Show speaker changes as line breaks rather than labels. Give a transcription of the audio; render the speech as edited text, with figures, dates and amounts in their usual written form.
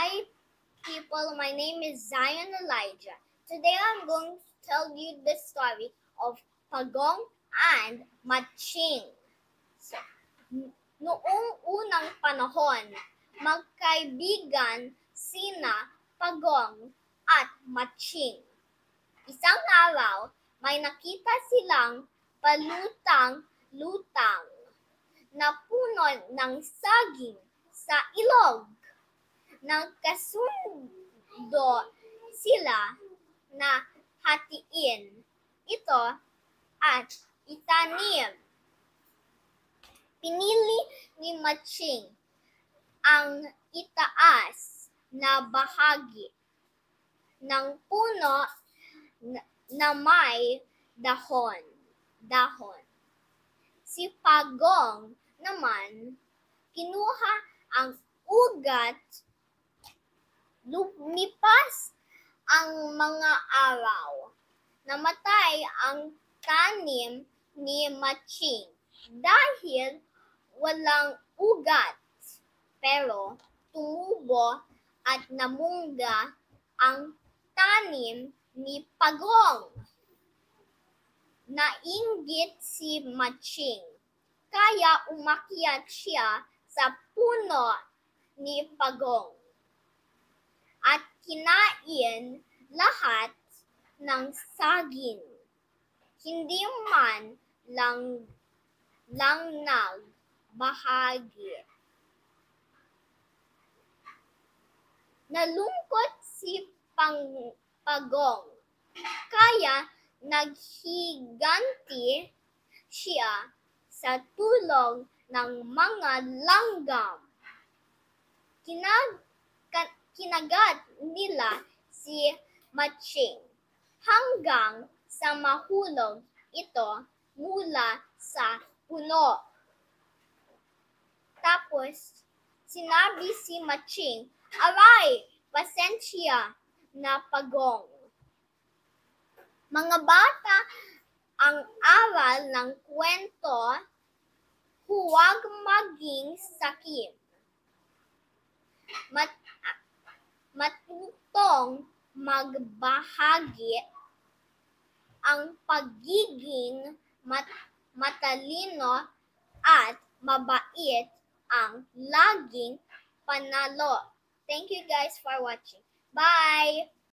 Hi people, my name is Zion Elijah. Today I'm going to tell you the story of Pagong and Matching. So, noong unang panahon, magkaibigan sina Pagong at Matching. Isang araw, may nakita silang palutang-lutang na puno ng saging sa ilog. Nagkasundo sila na hatiin ito at itanim. Pinili ni Matching ang itaas na bahagi ng puno na may dahon. Si Pagong naman kinuha ang ugat. Lumipas ang mga araw. Namatay ang tanim ni Matching dahil walang ugat. Pero tumubo at namunga ang tanim ni Pagong. Nainggit si Matching, kaya umakyat siya sa puno ni Pagong at kinain lahat ng saging. Hindi man lang nagbahagi. Nalungkot si Pagong, kaya naghiganti siya sa tulong ng mga langgam. Kinagat nila si Matching hanggang sa mahulog ito mula sa puno. Tapos, sinabi si Matching, "Aray, pasensya na Pagong." Mga bata, ang aral ng kwento, huwag maging sakim. Matutong magbahagi. Ang pagiging matalino at mabait ang laging panalo. Thank you guys for watching. Bye!